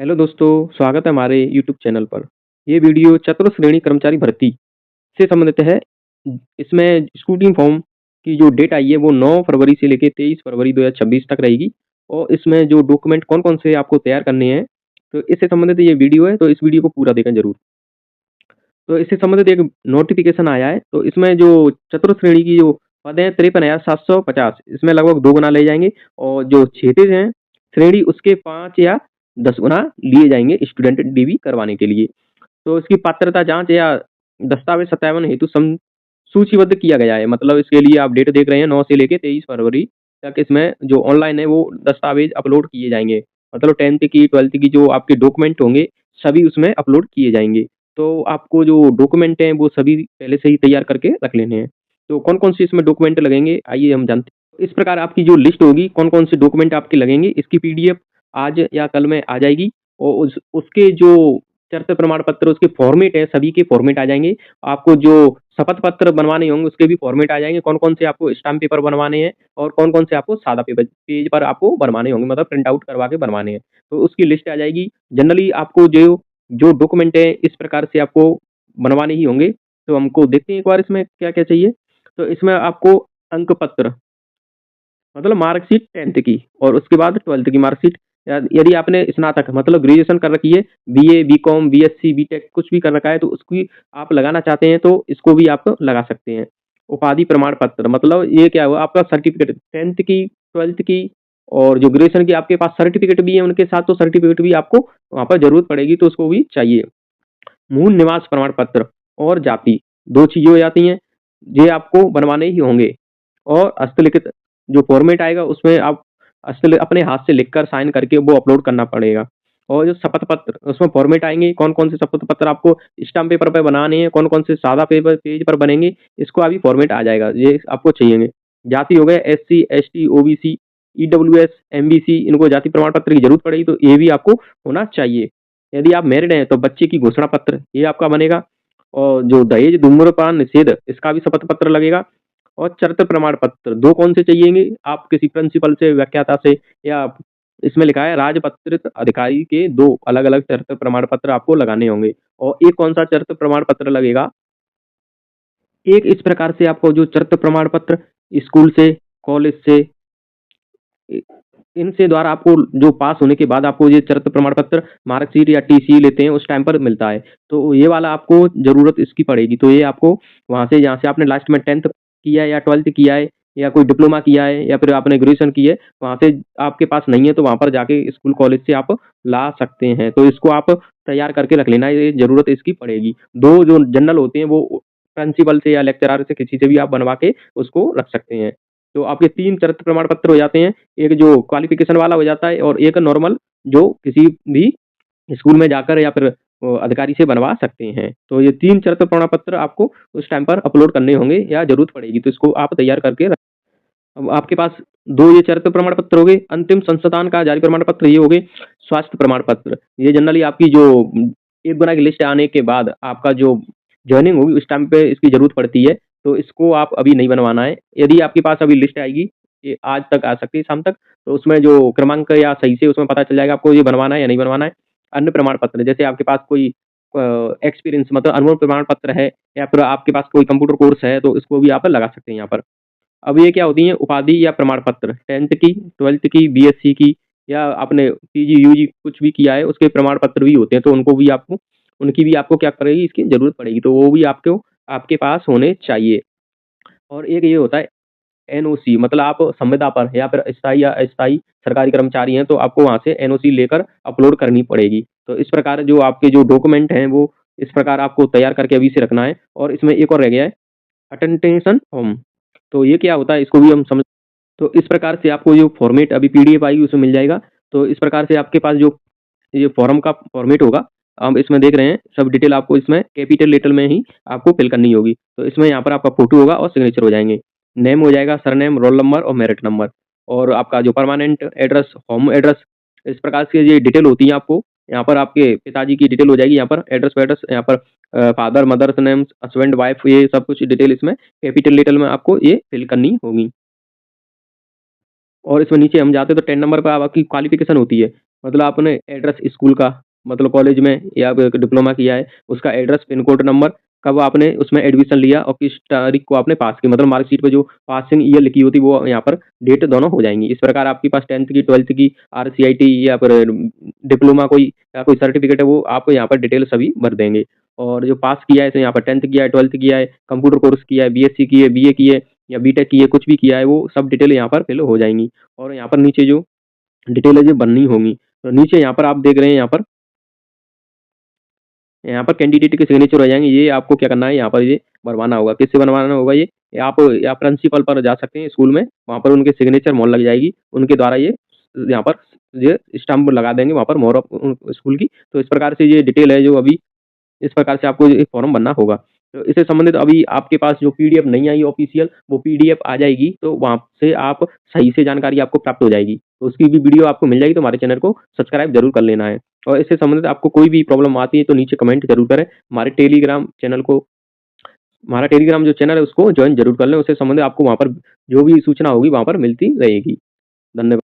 Hello दोस्तों, स्वागत है हमारे यूट्यूब चैनल पर। ये वीडियो चतुर्थ श्रेणी कर्मचारी भर्ती से संबंधित है। इसमें स्क्रूटिनी फॉर्म की जो डेट आई है वो 9 फरवरी से लेके 23 फरवरी 2026 तक रहेगी और इसमें जो डॉक्यूमेंट कौन-कौन से आपको तैयार करने हैं, तो इससे संबंधित ये वीडियो है, तो इस वीडियो को पूरा देखें ज़रूर। तो इससे संबंधित एक नोटिफ़िकेशन आया है, तो इसमें जो चतुर्थ श्रेणी की जो पद हैं 53,750 इसमें लगभग 2 गुना ले जाएँगे और जो क्षैतिज हैं श्रेणी उसके 5 या 10 गुना लिए जाएँगे स्टूडेंट डीवी करवाने के लिए। तो इसकी पात्रता जाँच या दस्तावेज़ सत्यापन हेतु सूचीबद्ध किया गया है। मतलब इसके लिए आप डेट देख रहे हैं 9 से लेके 23 फरवरी तक इसमें जो ऑनलाइन है वो दस्तावेज़ अपलोड किए जाएँगे। मतलब 10th की 12th की जो आपके डॉक्यूमेंट होंगे सभी उसमें अपलोड किए जाएँगे। तो आपको जो डॉक्यूमेंट हैं वो सभी पहले से ही तैयार करके रख लेने हैं। तो कौन-कौन से इसमें डॉक्यूमेंट लगेंगे आइए हम जानते हैं। इस प्रकार आपकी जो लिस्ट होगी कौन-कौन से डॉक्यूमेंट आपके लगेंगे इसकी पीडीएफ आज या कल में आ जाएगी और उसके जो चरित्र प्रमाण पत्र उसके फॉर्मेट है सभी के फॉर्मेट आ जाएँगे। आपको जो शपथ पत्र बनवाने होंगे उसके भी फॉर्मेट आ जाएँगे, कौन-कौन से आपको स्टाम्प पेपर बनवाने हैं और कौन-कौन से आपको सादा पेज पर आपको बनवाने होंगे मतलब प्रिंट आउट करवा के बनवाने हैं। तो उसकी लिस्ट आ जाएगी। जनरली आपको जो जो डॉक्यूमेंट है इस प्रकार से आपको बनवाने ही होंगे। तो हमको देखते हैं एक बार इसमें क्या-क्या चाहिए। तो इसमें आपको अंक पत्र मतलब मार्कशीट 10th की और उसके बाद 12th की मार्कशीट या यदि आपने स्नातक मतलब ग्रेजुएशन कर रखी है, बीए, बीकॉम, बीएससी, बीटेक कुछ भी कर रखा है तो उसकी आप लगाना चाहते हैं तो इसको भी आप लगा सकते हैं। उपाधि प्रमाण पत्र मतलब ये क्या हुआ आपका सर्टिफिकेट 10th की, 12th की और जो ग्रेजुएशन की आपके पास सर्टिफिकेट भी है उनके साथ तो सर्टिफिकेट भी आपको वहाँ पर ज़रूरत पड़ेगी तो उसको भी चाहिए। मूल निवास प्रमाण पत्र और जाति 2 चीज़ें हो जाती हैं, ये आपको बनवाने ही होंगे और हस्तलिखित जो फॉर्मेट आएगा उसमें आप अपने हाथ से लिखकर साइन करके वो अपलोड करना पड़ेगा। और जो शपथ पत्र उसमें फॉर्मेट आएँगे, कौन-कौन से शपथ पत्र आपको स्टाम्प पेपर पे बनाने हैं, कौन-कौन से सादा पेपर पेज पर बनेंगे, इसको अभी फॉर्मेट आ जाएगा, ये आपको चाहिए। जाति हो गए SC, ST, OBC, EWS, MBC इनको जाति प्रमाण पत्र की ज़रूरत पड़ेगी तो ये भी आपको होना चाहिए। यदि आप मैरिड हैं तो बच्चे की घोषणा पत्र ये आपका बनेगा और जो दहेज धूम्रपान निषेध इसका भी शपथ पत्र लगेगा और चरित्र प्रमाण पत्र 2 कौन से चाहिएंगे आप किसी प्रिंसिपल से व्याख्याता से या इसमें लिखा है राजपत्रित अधिकारी के 2 अलग-अलग चरित्र प्रमाण पत्र आपको लगाने होंगे और एक कौन सा चरित्र प्रमाण पत्र लगेगा एक इस प्रकार से आपको जो चरित्र प्रमाण पत्र स्कूल से कॉलेज से इनसे द्वारा आपको जो पास होने के बाद आपको ये चरित्र प्रमाण पत्र मार्कशीट या टीसी लेते हैं उस टाइम पर मिलता है। तो ये वाला आपको ज़रूरत इसकी पड़ेगी। तो ये आपको वहाँ से जहाँ से आपने लास्ट में 10th किया है या 12th किया है या कोई डिप्लोमा किया है या फिर आपने ग्रेजुएशन की है, वहाँ से आपके पास नहीं है तो वहाँ पर जाके स्कूल कॉलेज से आप ला सकते हैं। तो इसको आप तैयार करके रख लेना, ये ज़रूरत इसकी पड़ेगी। 2 जो जनरल होते हैं वो प्रिंसिपल से या लेक्चरर से किसी से भी आप बनवा के उसको रख सकते हैं। तो आपके 3 चरित्र प्रमाण पत्र हो जाते हैं। एक जो क्वालिफ़िकेशन वाला हो जाता है और एक नॉर्मल जो किसी भी स्कूल में जाकर या फिर अधिकारी से बनवा सकते हैं। तो ये 3 चरित्र प्रमाण पत्र आपको उस टाइम पर अपलोड करने होंगे या ज़रूरत पड़ेगी, तो इसको आप तैयार करके रख अब आपके पास 2 ये चरित्र प्रमाण पत्र हो गए, अंतिम संस्थान का जारी प्रमाण पत्र ये हो गए, स्वास्थ्य प्रमाण पत्र। ये जनरली आपकी जो 1 गुना की लिस्ट आने के बाद आपका जो जॉइनिंग होगी उस टाइम पे इसकी ज़रूरत पड़ती है, तो इसको आप अभी नहीं बनवाना है। यदि आपके पास अभी लिस्ट आएगी, ये आज तक आ सकती है शाम तक, तो उसमें जो क्रमांक या सही से उसमें पता चल जाएगा आपको ये बनवाना है या नहीं बनवाना है। अन्य प्रमाण पत्र जैसे आपके पास कोई एक्सपीरियंस मतलब अनुभव प्रमाण पत्र है या फिर आपके पास कोई कंप्यूटर कोर्स है, तो इसको भी आप लगा सकते हैं यहाँ पर। अब ये क्या होती हैं उपाधि या प्रमाण पत्र 10th की, 12th की, बीएससी की या आपने पीजी, यूजी कुछ भी किया है उसके प्रमाण पत्र भी होते हैं, तो उनकी भी आपको क्या पड़ेगी इसकी ज़रूरत पड़ेगी, तो वो भी आपको आपके पास होने चाहिए। और एक ये होता है एनओसी मतलब आप संविदा पर या फिर स्थायी या अस्थायी सरकारी कर्मचारी हैं, तो आपको वहाँ से एनओसी लेकर अपलोड करनी पड़ेगी। तो इस प्रकार जो आपके जो डॉक्यूमेंट हैं वो इस प्रकार आपको तैयार करके अभी से रखना है और इसमें एक और रह गया है अटेंटेशन फॉर्म। तो ये क्या होता है इसको भी हम समझ तो इस प्रकार से आपको जो फॉर्मेट अभी पीडीएफ आएगी उसमें मिल जाएगा। तो इस प्रकार से आपके पास जो ये फॉर्म का फॉर्मेट होगा, हम इसमें देख रहे हैं सब डिटेल आपको इसमें कैपिटल लेटर में ही आपको फिल करनी होगी। तो इसमें यहाँ पर आपका फ़ोटो होगा और सिग्नेचर हो जाएँगे। नेम हो जाएगा, सरनेम, रोल नंबर और मेरिट नंबर और आपका जो परमानेंट एड्रेस, होम एड्रेस इस प्रकार से ये डिटेल होती है आपको। यहाँ पर आपके पिताजी की डिटेल हो जाएगी, यहाँ पर एड्रेस-वैड्रेस यहाँ पर father, mothers names, husband, wife ये सब कुछ डिटेल इसमें कैपिटल लेटर में आपको ये फिल करनी होगी। और इसमें नीचे हम जाते हैं तो 10 नंबर पर आपकी क्वालिफ़िकेशन होती है। मतलब आपने एड्रेस स्कूल का, मतलब कॉलेज में या डिप्लोमा किया है, उसका एड्रेस, पिन कोड नंबर, कब आपने उसमें एडमिशन लिया और किस तारीख को आपने पास की, मतलब मार्कशीट पे जो पासिंग ईयर लिखी होती है वो यहाँ पर डेट दोनों हो जाएंगी। इस प्रकार आपके पास 10th की, 12th की, RCIT या फिर डिप्लोमा कोई या कोई सर्टिफिकेट है वो आप यहाँ पर डिटेल सभी भर देंगे। और जो पास किया है, जैसे यहाँ पर 10th किया है, 12th किया है, कंप्यूटर कोर्स किया है, BSc की है, BA की है या BTech की है, कुछ भी किया है, वो सब डिटेल यहाँ पर फिल हो जाएंगी। और यहाँ पर नीचे जो डिटेल है जो बननी होंगी, तो नीचे यहाँ पर आप देख रहे हैं, यहाँ पर कैंडिडेट के सिग्नेचर हो जाएंगे। ये आपको क्या करना है, यहाँ पर ये बनवाना होगा। किससे बनवाना होगा ये आप या प्रिंसिपल पर जा सकते हैं स्कूल में, वहाँ पर उनके सिग्नेचर मोहर लग जाएगी, उनके द्वारा ये यहाँ पर ये स्टाम्प लगा देंगे वहाँ पर मोहर स्कूल की। तो इस प्रकार से ये डिटेल है जो अभी इस प्रकार से आपको एक फॉर्म भरना होगा। तो इससे संबंधित अभी आपके पास जो पीडीएफ नहीं आई ऑफिशियल, वो पीडीएफ आ जाएगी, तो वहाँ से आप सही से जानकारी आपको प्राप्त हो जाएगी। तो उसकी भी वीडियो आपको मिल जाएगी, तो हमारे चैनल को सब्सक्राइब जरूर कर लेना है। और इससे संबंधित आपको कोई भी प्रॉब्लम आती है तो नीचे कमेंट जरूर करें। हमारा टेलीग्राम जो चैनल है उसको ज्वाइन जरूर कर लें। उससे संबंधित आपको वहाँ पर जो भी सूचना होगी वहाँ पर मिलती रहेगी। धन्यवाद।